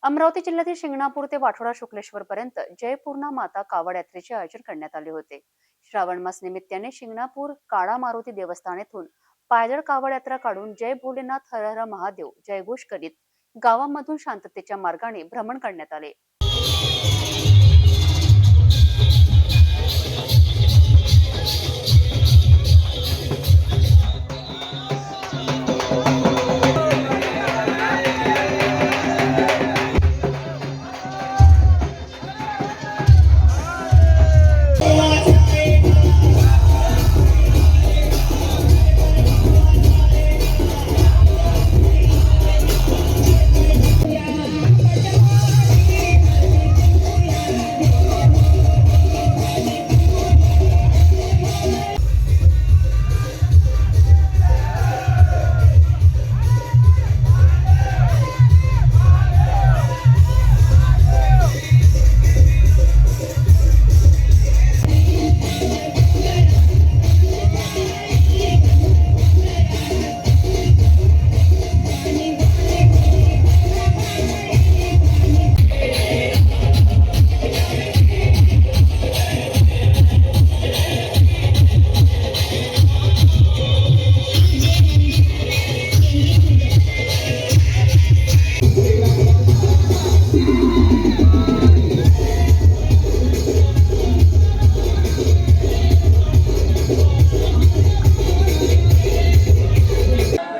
अमरावती जिल्ह्यातील शिंगणापूर ते वाठोडा शुक्लेश्वर पर्यंत जयपूर्णा माता कावड यात्रेचे आयोजन करण्यात आले होते। श्रावण मास निमित्ताने शिंगणापूर काळा मारुती देवस्थान येथून पायदळ कावड यात्रा काढून जय भोलेनाथ हर हर महादेव जयघोष करीत गावांमधून शांततेच्या मार्गाने भ्रमण करण्यात आले।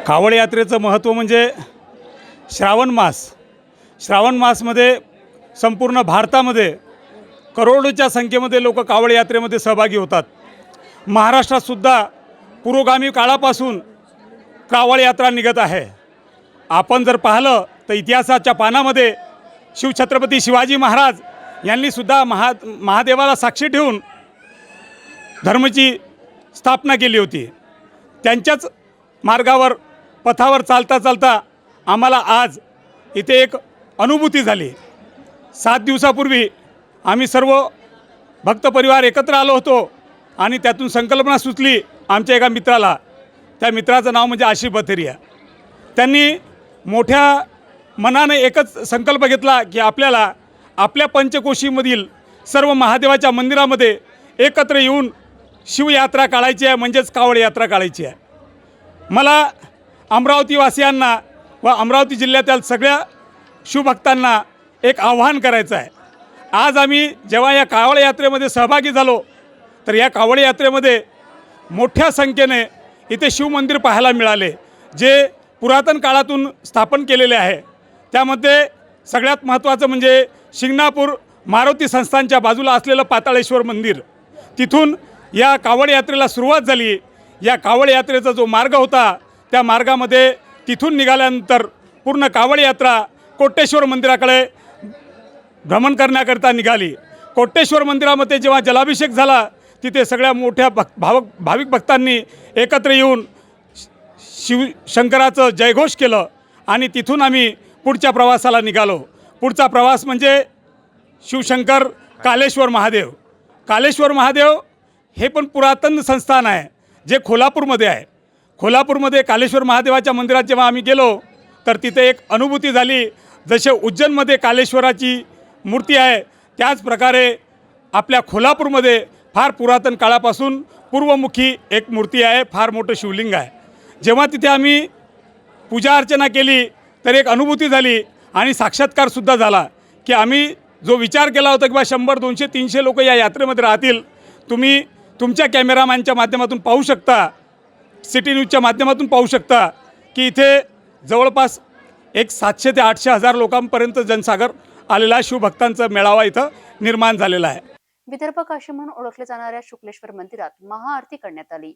कावड यात्रेचं महत्त्व म्हणजे श्रावण मासमध्ये संपूर्ण भारतामध्ये करोडोच्या संख्येमध्ये लोक कावड यात्रेमध्ये सहभागी होतात। महाराष्ट्रातसुद्धा पुरोगामी काळापासून कावड यात्रा निघत आहे। आपण जर पाहिलं तर इतिहासाच्या पानामध्ये शिवछत्रपती शिवाजी महाराज यांनीसुद्धा महादेवाला साक्षी ठेवून धर्माची स्थापना केली होती। त्यांच्याच मार्गावर पथावर चालता चालता आम्हाला आज इथे एक अनुभूती झाली। 7 दिवसापूर्वी आम्ही सर्व भक्त परिवार एकत्र आलो होतो आणि त्यातून संकल्पना सुचली आमच्या एका मित्राला। त्या मित्राचं नाव म्हणजे आशिष बथेरिया। त्यांनी मोठ्या मनाने एकच संकल्प घेतला की आपल्याला आपल्या पंचकोशीमधील सर्व महादेवाच्या मंदिरामध्ये एकत्र येऊन शिवयात्रा काढायची आहे, म्हणजेच कावड यात्रा काढायची आहे। मला अमरावतीवासियांना व अमरावती जिल्ह्यातील सगळ्या शिवभक्तांना एक आव्हान करायचं आहे। आज आम्ही जेव्हा या कावड यात्रेमध्ये सहभागी झालो तर या कावड यात्रेमध्ये मोठ्या संख्येने इथे शिवमंदिर पाहायला मिळाले, जे पुरातन काळातून स्थापन केलेले आहे। त्यामध्ये सगळ्यात महत्त्वाचं म्हणजे शिंगणापूर मारुती संस्थानच्या बाजूला असलेलं पाताळेश्वर मंदिर, तिथून या कावड यात्रेला सुरुवात झाली। या कावड यात्रेचा जो मार्ग होता त्या मार्गामध्ये तिथून निघाल्यानंतर पूर्ण कावड यात्रा कोटेश्वर मंदिराकडे भ्रमण करण्याकरता निघाली। कोटेश्वर मंदिरामध्ये जेव्हा जलाभिषेक झाला तिथे सगळ्या मोठ्या भाविक भक्तांनी एकत्र येऊन शिवशंकराचं जयघोष केलं आणि तिथून आम्ही पुढच्या प्रवासाला निघालो। पुढचा प्रवास म्हणजे शिवशंकर कालेश्वर महादेव। कालेश्वर महादेव हे पण पुरातन संस्थान आहे, जे कोल्हापूरमध्ये आहे। कोल्हापूरमध्ये कालेश्वर महादेवाच्या मंदिरात जेव्हा आम्ही गेलो तर तिथे एक अनुभूती झाली। जसे उज्जैनमध्ये कालेश्वराची मूर्ती आहे त्याच प्रकारे आपल्या कोल्हापूरमध्ये फार पुरातन काळापासून पूर्वमुखी एक मूर्ती आहे, फार मोठं शिवलिंग आहे। जेव्हा तिथे आम्ही पूजा अर्चना केली तर एक अनुभूती झाली आणि साक्षात्कारसुद्धा झाला की आम्ही जो विचार केला होता की बा 100, 200, 300 लोक या यात्रेमध्ये राहतील, तुम्ही तुमच्या कॅमेरामॅनच्या माध्यमातून पाहू शकता, सिटी न्यूजच्या माध्यमातून पाहू शकता की इथे जवळपास एक 700 ते 800 हजार लोकांपर्यंत जनसागर आलेला शिवभक्तांचा मेळावा इथं निर्माण झालेला आहे। विदर्भ काशी म्हणून ओळखले जाणाऱ्या शुक्लेश्वर मंदिरात महाआरती करण्यात आली।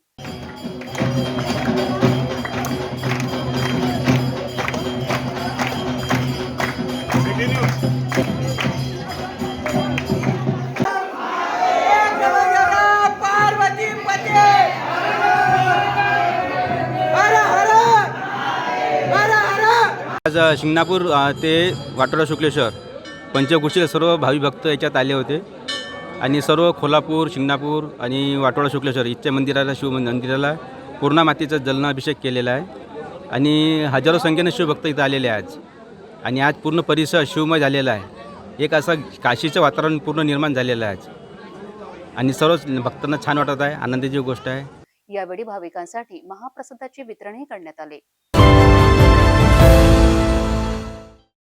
आज शिंगणापूर ते वाठोडा शुक्लेश्वर पंचकोशीचे सर्व भावी भक्त याच्यात आले होते आणि सर्व कोल्हापूर, शिंगणापूर आणि वाठोडा शुक्लेश्वर इथच्या मंदिराला, शिवमंदिराला पूर्णा मातेचा जलनाभिषेक केलेला आहे आणि हजारो संख्येने शिवभक्त इथं आलेले आहेत। आणि आज पूर्ण परिसर शिवमय झालेला आहे. एक असं काशीचं वातावरण पूर्ण निर्माण झालेलं आहे आज. आणि सर्वच भक्तांना छान वाटत आहे, आनंदाची गोष्ट आहे. यावेळी भाविकांसाठी महाप्रसादाचे वितरणही करण्यात आले.